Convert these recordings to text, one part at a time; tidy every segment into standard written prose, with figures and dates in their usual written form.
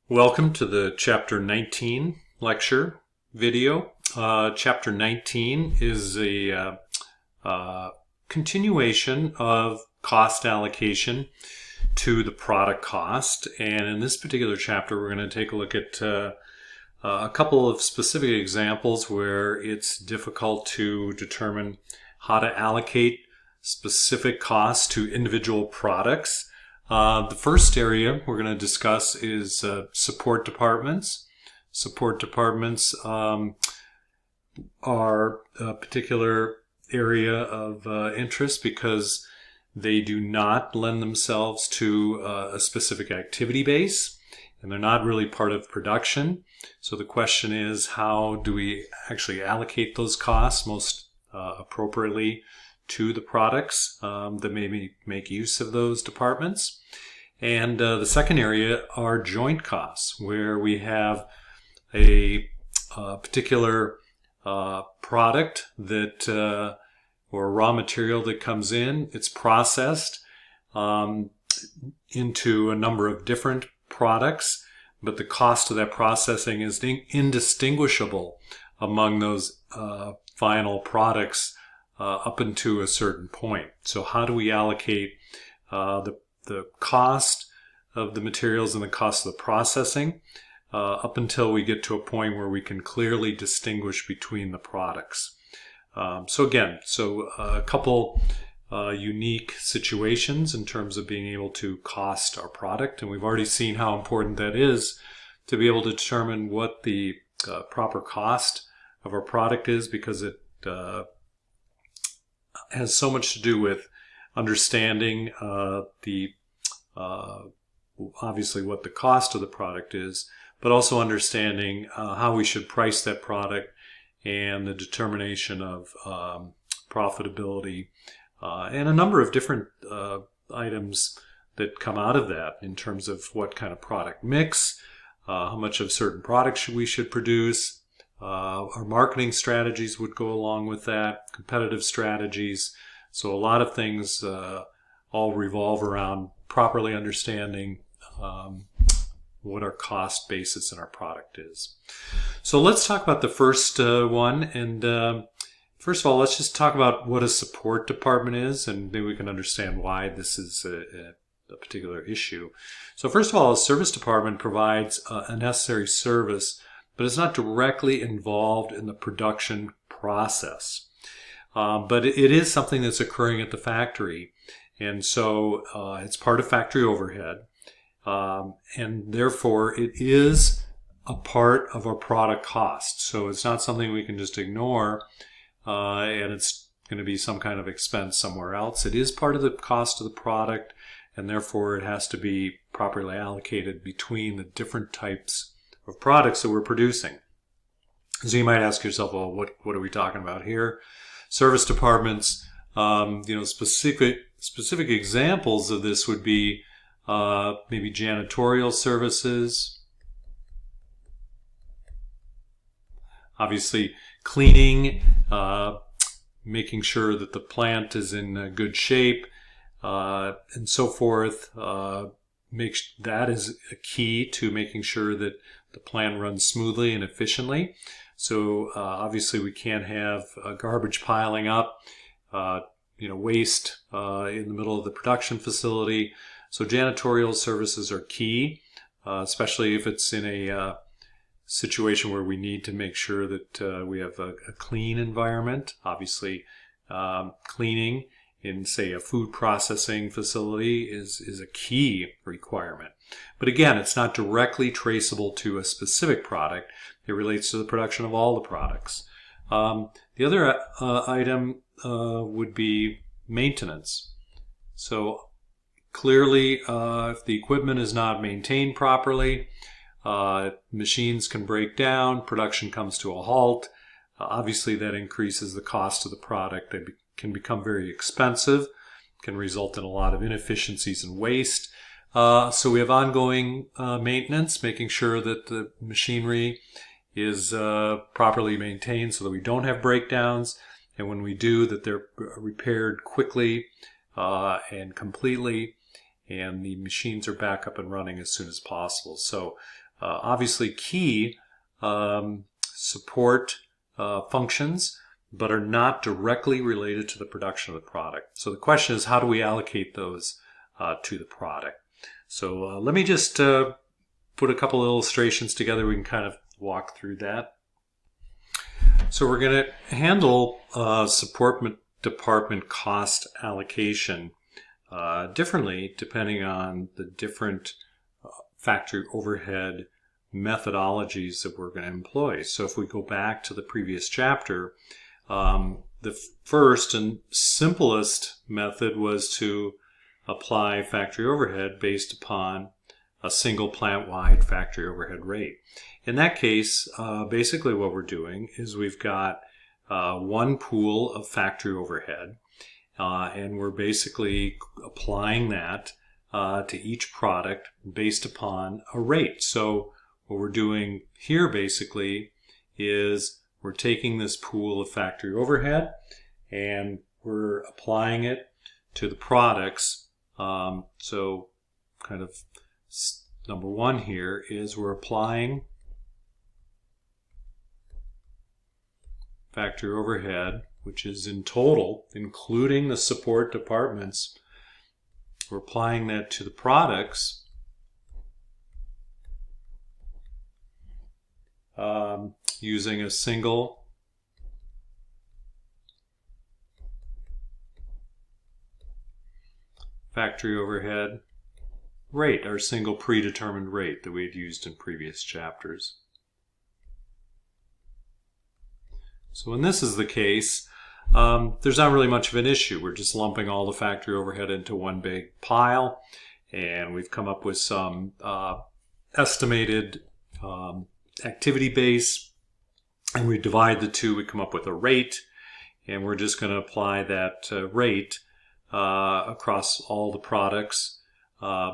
Welcome to the Chapter 19 lecture video. Chapter 19 is a continuation of cost allocation to the product cost. And in this particular chapter, we're going to take a look at a couple of specific examples where it's difficult to determine how to allocate specific costs to individual products. The first area we're going to discuss is support departments. Support departments are a particular area of interest because they do not lend themselves to a specific activity base, and they're not really part of production. So the question is, how do we actually allocate those costs most appropriately to the products that maybe make use of those departments? And the second area are joint costs, where we have a particular product that or raw material that comes in. It's processed into a number of different products, but the cost of that processing is indistinguishable among those final products up into a certain point. So how do we allocate the cost of the materials and the cost of the processing up until we get to a point where we can clearly distinguish between the products? So a couple unique situations in terms of being able to cost our product, and we've already seen how important that is to be able to determine what the proper cost of our product is, because it has so much to do with understanding obviously what the cost of the product is, but also understanding how we should price that product and the determination of profitability and a number of different items that come out of that in terms of what kind of product mix, how much of certain products we should produce. Our marketing strategies would go along with that, competitive strategies. So a lot of things all revolve around properly understanding what our cost basis in our product is. So let's talk about the first one. And first of all, let's just talk about what a support department is, and maybe we can understand why this is a particular issue. So first of all, a service department provides a necessary service, but it's not directly involved in the production process. But it is something that's occurring at the factory. And so it's part of factory overhead. And therefore, it is a part of our product cost. So it's not something we can just ignore and it's going to be some kind of expense somewhere else. It is part of the cost of the product, and therefore it has to be properly allocated between the different types of products that we're producing. So you might ask yourself, well, what are we talking about here? Service departments, specific examples of this would be maybe janitorial services, obviously cleaning, making sure that the plant is in good shape, and so forth. That is a key to making sure that the plant runs smoothly and efficiently. So obviously we can't have garbage piling up, waste in the middle of the production facility. So janitorial services are key, especially if it's in a situation where we need to make sure that we have a clean environment. Obviously, cleaning in, say, a food processing facility is a key requirement. But again, it's not directly traceable to a specific product. It relates to the production of all the products. The other item would be maintenance. So clearly, if the equipment is not maintained properly, machines can break down, production comes to a halt. Obviously, that increases the cost of the product. They can become very expensive, can result in a lot of inefficiencies and waste. So we have ongoing maintenance, making sure that the machinery is properly maintained so that we don't have breakdowns, and when we do, that they're repaired quickly and completely, and the machines are back up and running as soon as possible. So obviously key support functions, but are not directly related to the production of the product. So the question is, how do we allocate those to the product? So let me just put a couple of illustrations together. We can kind of walk through that. So we're going to handle support department cost allocation differently depending on the different factory overhead methodologies that we're going to employ. So if we go back to the previous chapter, the first and simplest method was to apply factory overhead based upon a single plant-wide factory overhead rate. In that case, basically what we're doing is we've got one pool of factory overhead, and we're basically applying that to each product based upon a rate. So what we're doing here basically is we're taking this pool of factory overhead and we're applying it to the products. So kind of number one here is we're applying factory overhead, which is in total, including the support departments. We're applying that to the products using a single factory overhead rate, our single predetermined rate that we had used in previous chapters. So when this is the case, there's not really much of an issue. We're just lumping all the factory overhead into one big pile, and we've come up with some estimated activity base, and we divide the two, we come up with a rate, and we're just going to apply that rate across all the products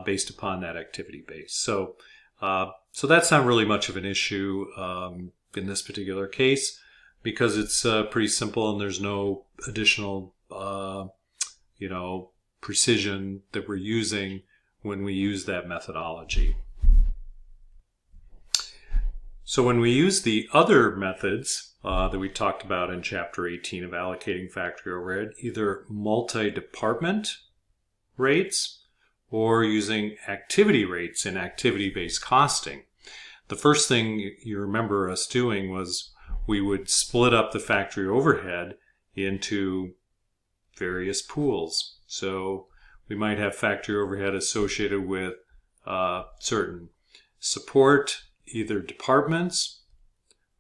based upon that activity base. So that's not really much of an issue in this particular case, because it's pretty simple and there's no additional precision that we're using when we use that methodology. So when we use the other methods that we talked about in Chapter 18 of allocating factory overhead, either multi-department rates or using activity rates in activity-based costing, the first thing you remember us doing was we would split up the factory overhead into various pools. So we might have factory overhead associated with certain support, either departments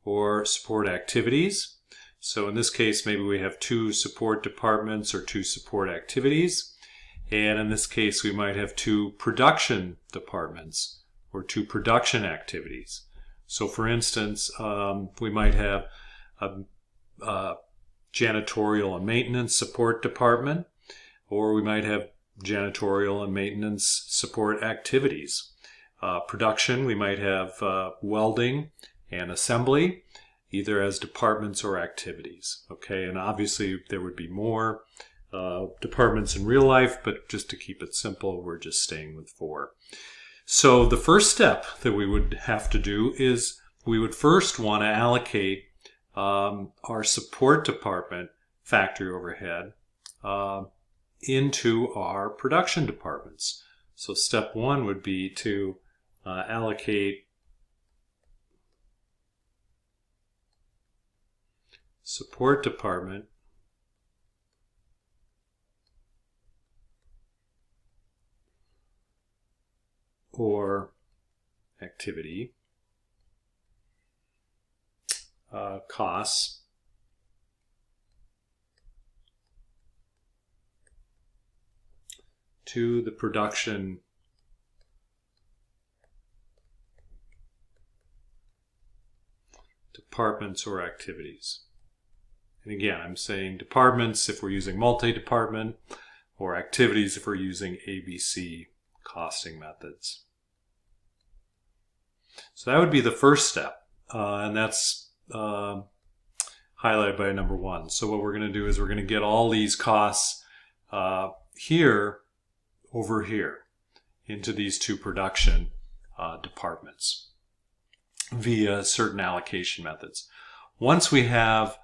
or support activities. So in this case, maybe we have 2 support departments or 2 support activities. And in this case, we might have 2 production departments or 2 production activities. So for instance, we might have a janitorial and maintenance support department, or we might have janitorial and maintenance support activities. Production, we might have welding and assembly, either as departments or activities. Okay, and obviously there would be more departments in real life, but just to keep it simple, we're just staying with 4. So the first step that we would have to do is we would first want to allocate our support department factory overhead into our production departments. So step 1 would be to allocate support department or activity costs to the production departments or activities. And again, I'm saying departments if we're using multi-department, or activities if we're using ABC costing methods. So that would be the first step, and that's highlighted by number 1. So what we're going to do is we're going to get all these costs here over here into these 2 production departments. via certain allocation methods. Once we have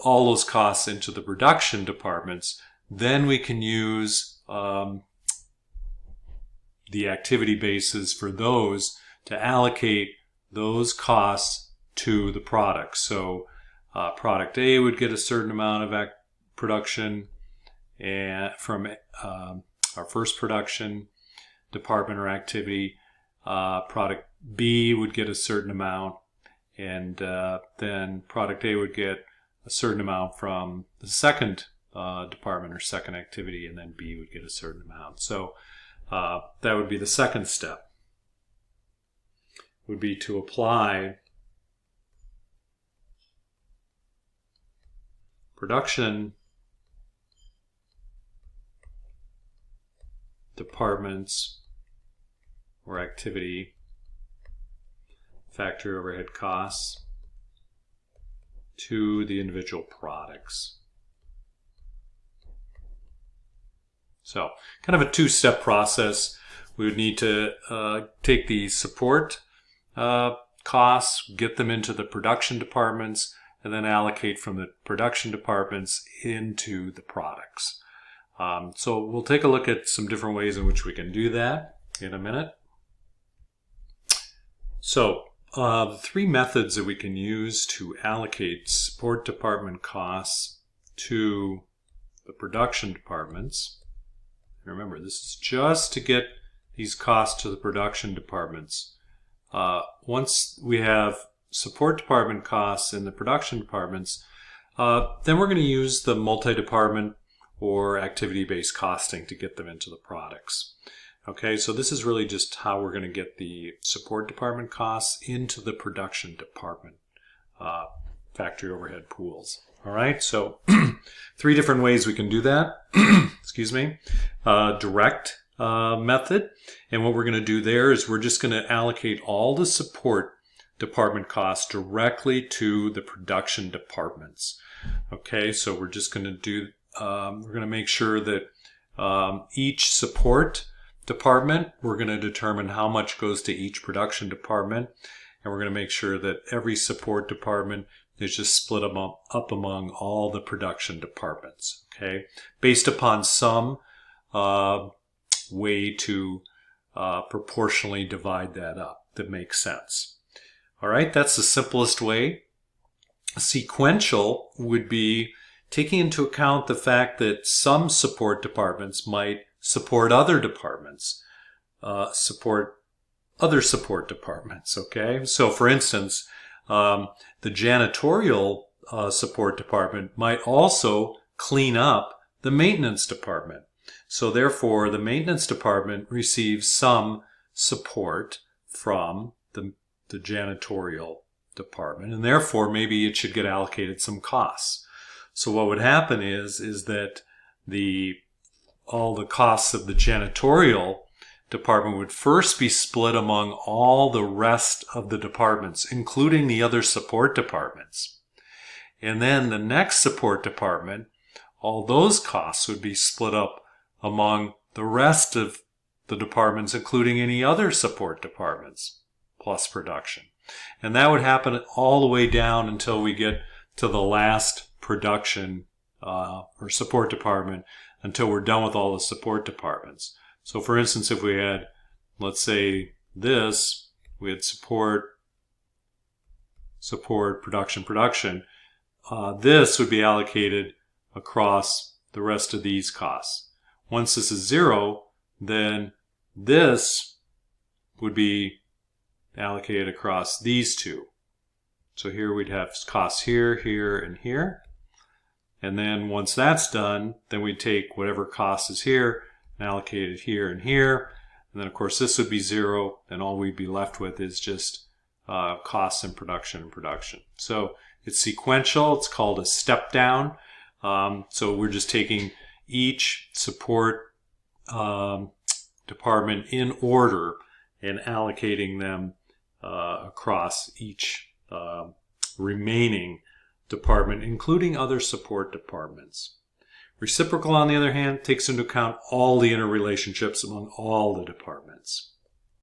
all those costs into the production departments, then we can use the activity bases for those to allocate those costs to the product. So product A would get a certain amount of production from our first production department or activity. Product B would get a certain amount, and then product A would get a certain amount from the second department or second activity, and then B would get a certain amount. So that would be the second step, would be to apply production departments or activity factory overhead costs to the individual products. So kind of a two-step process. We would need to take the support costs, get them into the production departments, and then allocate from the production departments into the products. So we'll take a look at some different ways in which we can do that in a minute. So the three methods that we can use to allocate support department costs to the production departments. Remember, this is just to get these costs to the production departments. Once we have support department costs in the production departments, then we're going to use the multi-department or activity-based costing to get them into the products. Okay, so this is really just how we're going to get the support department costs into the production department factory overhead pools. All right, so three different ways we can do that. Excuse me. Direct method, and what we're going to do there is we're just going to allocate all the support department costs directly to the production departments. Okay, so we're just going to do, we're going to make sure that each support department, we're going to determine how much goes to each production department, and we're going to make sure that every support department is just split up among all the production departments, okay, based upon some way to proportionally divide that up that makes sense. All right, that's the simplest way. Sequential would be taking into account the fact that some support departments might support other departments, support other support departments, okay? So for instance, the janitorial support department might also clean up the maintenance department. So therefore, the maintenance department receives some support from the janitorial department, and therefore maybe it should get allocated some costs. So what would happen is that all the costs of the janitorial department would first be split among all the rest of the departments, including the other support departments. And then the next support department, all those costs would be split up among the rest of the departments, including any other support departments, plus production. And that would happen all the way down until we get to the last production or support department, until we're done with all the support departments. So for instance, if we had, let's say this, we had support, production, this would be allocated across the rest of these costs. Once this is 0, then this would be allocated across these two. So here we'd have costs here, here, and here. And then once that's done, then we'd take whatever cost is here and allocate it here and here. And then of course this would be 0, and all we'd be left with is just costs in production and production. So it's sequential, it's called a step down. So we're just taking each support department in order and allocating them across each remaining department, including other support departments. Reciprocal, on the other hand, takes into account all the interrelationships among all the departments.